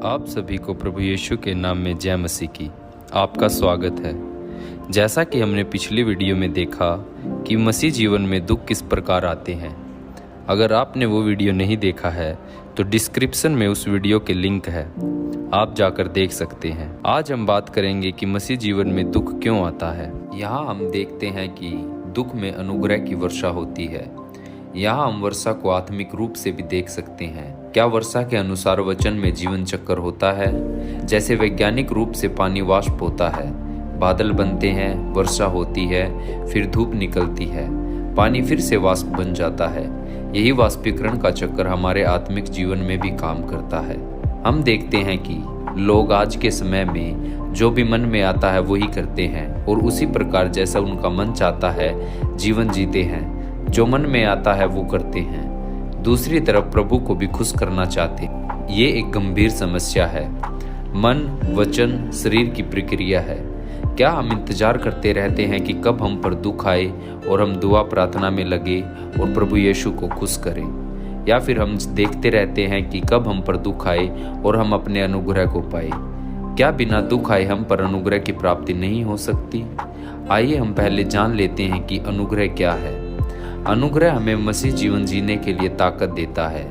आप सभी को प्रभु यीशु के नाम में जय मसीह की आपका स्वागत है। जैसा कि हमने पिछली वीडियो में देखा कि मसीह जीवन में दुख किस प्रकार आते हैं। अगर आपने वो वीडियो नहीं देखा है तो डिस्क्रिप्शन में उस वीडियो के लिंक है, आप जाकर देख सकते हैं। आज हम बात करेंगे कि मसीह जीवन में दुख क्यों आता है। यहाँ हम देखते हैं कि दुख में अनुग्रह की वर्षा होती है। यहाँ हम वर्षा को आत्मिक रूप से भी देख सकते हैं। क्या वर्षा के अनुसार वचन में जीवन चक्र होता है? जैसे वैज्ञानिक रूप से पानी वाष्प होता है, बादल बनते हैं, वर्षा होती है, फिर धूप निकलती है, पानी फिर से वाष्प बन जाता है। यही वाष्पीकरण का चक्र हमारे आत्मिक जीवन में भी काम करता है। हम देखते हैं कि लोग आज के समय में जो भी मन में आता है वही करते हैं और उसी प्रकार जैसा उनका मन चाहता है जीवन जीते हैं। जो मन में आता है वो करते हैं। दूसरी तरफ प्रभु को भी खुश करना चाहते हैं। ये एक गंभीर समस्या है। मन, वचन, शरीर की प्रक्रिया है। क्या हम इंतजार करते रहते हैं कि कब हम पर दुख आए और हम दुआ प्रार्थना में लगे और प्रभु यीशु को खुश करें, या फिर हम देखते रहते हैं कि कब हम पर दुख आए और हम अपने अनुग्रह को पाए? क्या बिना दुख आए हम पर अनुग्रह की प्राप्ति नहीं हो सकती? आइए हम पहले जान लेते हैं कि अनुग्रह क्या है। अनुग्रह हमें मसीह जीवन जीने के लिए ताकत देता है।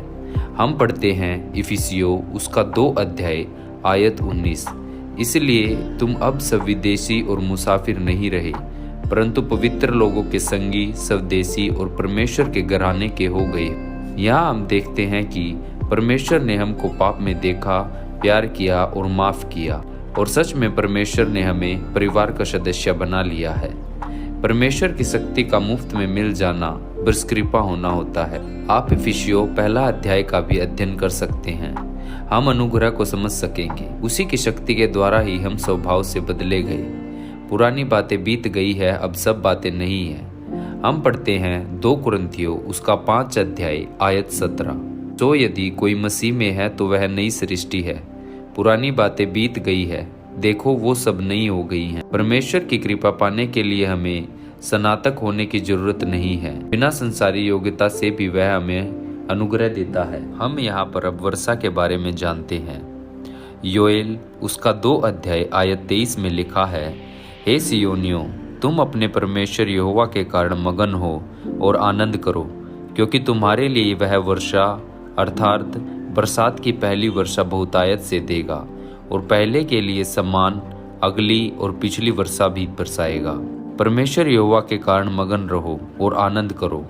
हम पढ़ते हैं इफिसियों उसका 2 अध्याय आयत 19, इसलिए तुम अब सब विदेशी और मुसाफिर नहीं रहे, परंतु पवित्र लोगों के संगी, स्वदेशी और परमेश्वर के घराने के हो गए। यहाँ हम देखते हैं कि परमेश्वर ने हमको पाप में देखा, प्यार किया और माफ किया, और सच में परमेश्वर ने हमें परिवार का सदस्य बना लिया है। परमेश्वर की शक्ति का मुफ्त में मिल जाना बस कृपा होना होता है। आप इफिसियों 1 अध्याय का भी अध्ययन कर सकते हैं। हम अनुग्रह को समझ सकेंगे। उसी की शक्ति के द्वारा ही हम स्वभाव से बदले गए। पुरानी बातें बीत गई है, अब सब बातें नहीं है। हम पढ़ते हैं 2 कुरिन्थियों उसका 5 अध्याय आयत 17, तो यदि कोई मसीह में है तो वह नई सृष्टि है, पुरानी बातें बीत गई है, देखो वो सब नई हो गई हैं। परमेश्वर की कृपा पाने के लिए हमें स्नातक होने की जरूरत नहीं है। बिना संसारी योग्यता से भी वह हमें अनुग्रह देता है। हम यहाँ पर अब वर्षा के बारे में जानते हैं। योएल उसका 2 अध्याय आयत 23 में लिखा है, हे सियोनियों, तुम अपने परमेश्वर यहोवा के कारण मगन हो और आनंद करो, क्योंकि तुम्हारे लिए वह वर्षा अर्थात बरसात की पहली वर्षा बहुतायत से देगा, और पहले के लिए समान अगली और पिछली वर्षा भी बरसाएगा। परमेश्वर यहोवा के कारण मगन रहो और आनंद करो,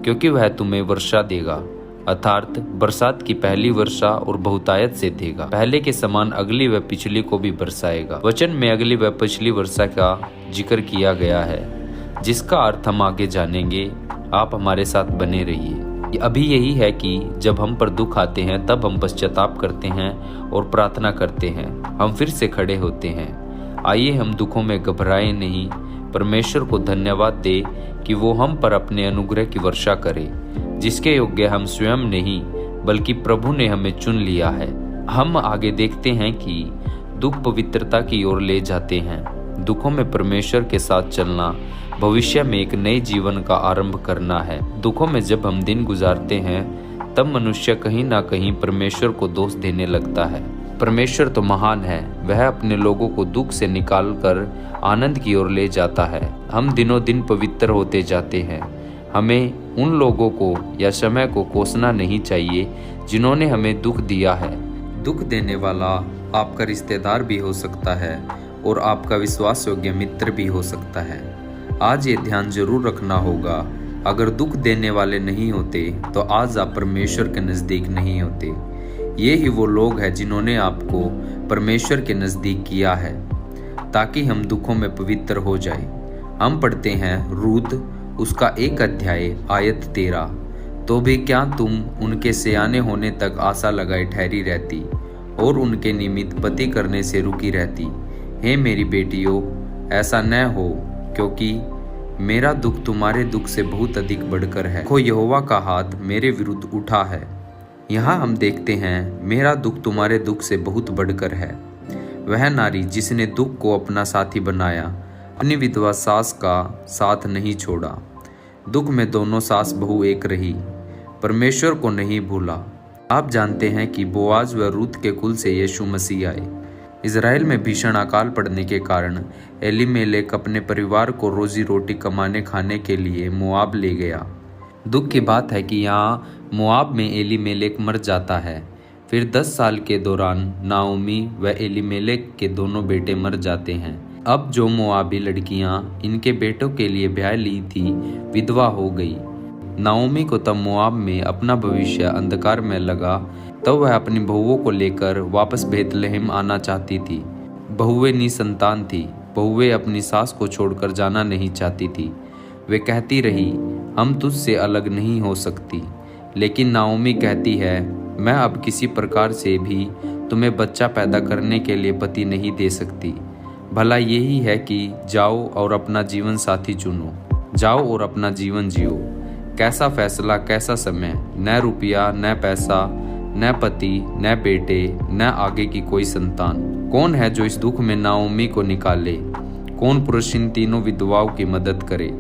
क्योंकि वह तुम्हें वर्षा देगा, अर्थात बरसात की पहली वर्षा और बहुतायत से देगा। पहले के समान अगली व पिछली को भी बरसाएगा। वचन में अगली व पिछली वर्षा का जिक्र किया गया है, जिसका अर्थ हम आगे जानेंगे। आप हमारे साथ बने रहिए। अभी यही है कि जब हम पर दुख आते हैं तब हम पश्चाताप करते हैं और प्रार्थना करते हैं। हम फिर से खड़े होते हैं। आइए हम दुखों में घबराएं नहीं, परमेश्वर को धन्यवाद दे कि वो हम पर अपने अनुग्रह की वर्षा करे, जिसके योग्य हम स्वयं नहीं बल्कि प्रभु ने हमें चुन लिया है। हम आगे देखते हैं कि दुख पवित्रता की ओर ले जाते हैं। दुखों में परमेश्वर के साथ चलना भविष्य में एक नए जीवन का आरंभ करना है। दुखों में जब हम दिन गुजारते हैं तब मनुष्य कहीं ना कहीं परमेश्वर को दोष देने लगता है। परमेश्वर तो महान है, वह अपने लोगों को दुख से निकालकर आनंद की ओर ले जाता है। हम दिनों दिन पवित्र होते जाते हैं। हमें उन लोगों को या समय को कोसना नहीं चाहिए जिन्होंने हमें दुख दिया है। दुख देने वाला आपका रिश्तेदार भी हो सकता है और आपका विश्वास योग्य मित्र भी हो सकता है। आज ये ध्यान जरूर रखना होगा, अगर दुख देने वाले नहीं होते तो आज आप परमेश्वर के नज़दीक नहीं होते। ये ही वो लोग हैं जिन्होंने आपको परमेश्वर के नज़दीक किया है ताकि हम दुखों में पवित्र हो जाए। हम पढ़ते हैं रूत उसका 1 अध्याय आयत 13, तो भी क्या तुम उनके सयाने होने तक आशा लगाए ठहरी रहती और उनके निमित्त पति करने से रुकी रहती? हे मेरी बेटियों, ऐसा न हो, क्योंकि मेरा दुख तुम्हारे दुख से बहुत अधिक बढ़कर है। देखो, यहोवा का हाथ मेरे विरुद्ध उठा है। यहाँ हम देखते हैं मेरा दुख तुम्हारे दुख से बहुत बढ़कर है। वह नारी जिसने दुख को अपना साथी बनाया, अपनी विधवा सास का साथ नहीं छोड़ा। दुख में दोनों सास बहू एक रही, परमेश्वर को नहीं भूला। आप जानते हैं कि बोआज व रूत के कुल से यीशु मसीह आए। इज़राइल में भीषण अकाल पड़ने के कारण एलीमेलेक अपने परिवार को रोजी रोटी कमाने खाने के लिए मोआब ले गया। दुख की बात है कि यहाँ मोआब में एलीमेलेक मर जाता है। फिर 10 साल के दौरान नाओमी व एलीमेलेक के दोनों बेटे मर जाते हैं। अब जो मोआबी लड़कियाँ इनके बेटों के लिए ब्याह ली थी विधवा हो गई। नाओमी को तब मोआब में अपना भविष्य अंधकार में लगा। तब वह अपनी बहुओं को लेकर वापस बेतलहम आना चाहती थी। बहुएं निसंतान थी। बहुएं अपनी सास को छोड़कर जाना नहीं चाहती थी। वे कहती रही, हम तुझसे अलग नहीं हो सकती। लेकिन नाओमी कहती है, मैं अब किसी प्रकार से भी तुम्हें बच्चा पैदा करने के लिए पति नहीं दे सकती। भला यही है कि जाओ और अपना जीवन साथी चुनो, जाओ और अपना जीवन जियो। कैसा फैसला, कैसा समय, न रुपया न पैसा, न पति न बेटे, न आगे की कोई संतान। कौन है जो इस दुख में नाओमी को निकाले? कौन पुरुष इन तीनों विधवाओं की मदद करे?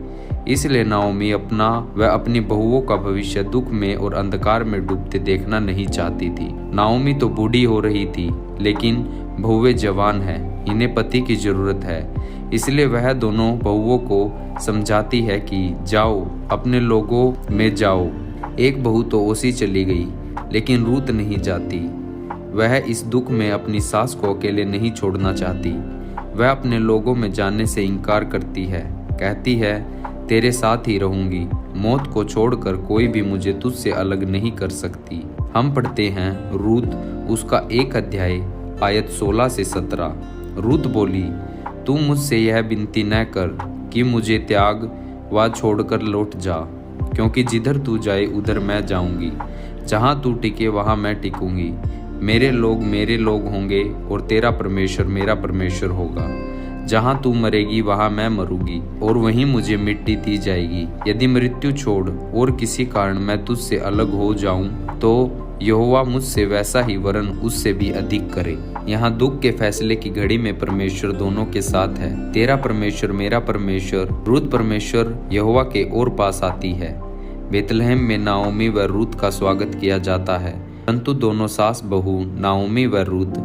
इसलिए नाओमी अपना व अपनी बहुओं का भविष्य दुख में और अंधकार में डूबते देखना नहीं चाहती थी। नाओमी तो बूढ़ी हो रही थी, लेकिन बहुएं जवान हैं, इन्हें पति की जरूरत है। इसलिए वह दोनों बहुओं को समझाती है कि जाओ, अपने लोगों में जाओ। एक बहू तो ओसी चली गई, लेकिन रूत नहीं जाती। वह इस दुख में अपनी सास को अकेले नहीं छोड़ना चाहती। वह अपने लोगों में जाने से इनकार करती है। कहती है, तेरे साथ ही रहूंगी। मौत को छोड़कर कोई भी मुझे तुझसे अलग नहीं कर सकती। हम पढ़ते हैं रूत उसका 1 अध्याय आयत 16 से 17। रूत बोली, तू मुझसे यह विनती न कर कि मुझे त्याग व छोड़कर लौट जा, क्योंकि जिधर तू जाए उधर मैं जाऊंगी। जहाँ तू टिके वहाँ मैं टिकूंगी। मेरे लोग होंगे और तेरा परमेश्वर मेरा परमेश्वर होगा। जहाँ तू मरेगी वहाँ मैं मरूंगी और वहीं मुझे मिट्टी दी जाएगी। यदि मृत्यु छोड़ और किसी कारण मैं तुझसे अलग हो जाऊं तो यहोवा मुझसे वैसा ही वरन उससे भी अधिक करे। यहाँ दुख के फैसले की घड़ी में परमेश्वर दोनों के साथ है। तेरा परमेश्वर मेरा परमेश्वर। रूत परमेश्वर यहोवा के और पास आती है। बेतलहम में नाओमी व रूत का स्वागत किया जाता है, परंतु दोनों सास बहू नाओमी व रूत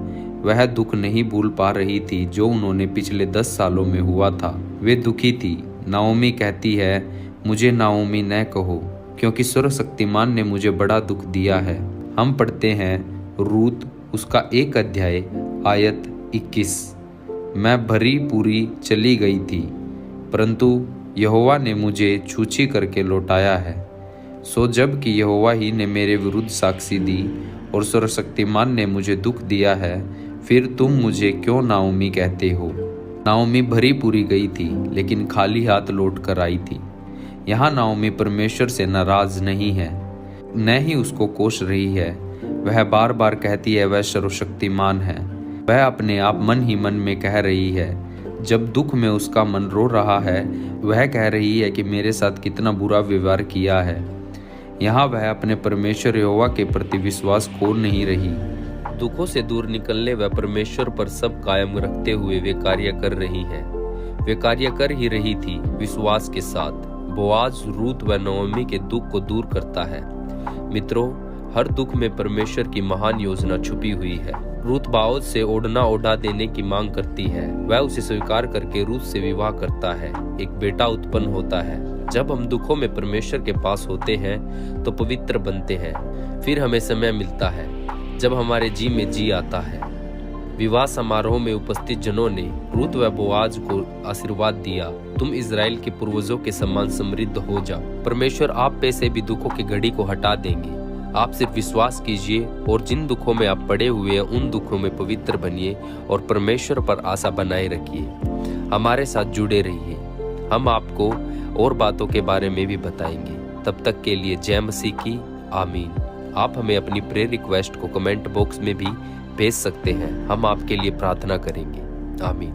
वह दुख नहीं भूल पा रही थी जो उन्होंने पिछले 10 सालों में हुआ था। वे दुखी थी। नाओमी कहती है, मुझे नाओमी न कहो, क्योंकि सर्वशक्तिमान ने मुझे बड़ा दुख दिया है। हम पढ़ते हैं रूत उसका 1 अध्याय आयत 21। मैं भरी पूरी चली गई थी, परंतु यहोवा ने मुझे छूछी करके लौटाया है। सो जब कि यहोवा ही ने मेरे विरुद्ध साक्षी दी और सर्वशक्तिमान ने मुझे दुख दिया है, फिर तुम मुझे क्यों नाओमी कहते हो? नाओमी भरी पूरी गई थी, लेकिन खाली हाथ लौट कर आई थी। यहाँ नाओमी परमेश्वर से नाराज नहीं है, न ही उसको कोस रही है। वह बार बार कहती है वह सर्वशक्तिमान है। वह अपने आप मन ही मन में कह रही है। जब दुख में उसका मन रो रहा है, वह कह रही है कि मेरे साथ कितना बुरा व्यवहार किया है। यहाँ वह अपने परमेश्वर यहोवा के प्रति विश्वास खो नहीं रही। दुखों से दूर निकलने व परमेश्वर पर सब कायम रखते हुए वे कार्य कर रही है। वे कार्य कर ही रही थी विश्वास के साथ। बोआज रूत व नाओमी के दुख को दूर करता है। मित्रों, हर दुख में परमेश्वर की महान योजना छुपी हुई है। रूत बोआज से ओढ़ना ओढ़ा देने की मांग करती है। वह उसे स्वीकार करके रूत से विवाह करता है। एक बेटा उत्पन्न होता है। जब हम दुखों में परमेश्वर के पास होते हैं तो पवित्र बनते हैं। फिर हमें समय मिलता है जब हमारे जी में जी आता है। विवाह समारोह में उपस्थित जनों ने रूत व बोआज को आशीर्वाद दिया, तुम इजराइल के पूर्वजों के समान समृद्ध हो जाओ। परमेश्वर आप पे से भी दुखों की घड़ी को हटा देंगे। आप सिर्फ विश्वास कीजिए और जिन दुखों में आप पड़े हुए हैं उन दुखों में पवित्र बनिए और परमेश्वर पर आशा बनाए रखिए। हमारे साथ जुड़े रहिए, हम आपको और बातों के बारे में भी बताएंगे। तब तक के लिए जय मसीह की। आमीन। आप हमें अपनी प्रेयर रिक्वेस्ट को कमेंट बॉक्स में भी भेज सकते हैं। हम आपके लिए प्रार्थना करेंगे। आमीन।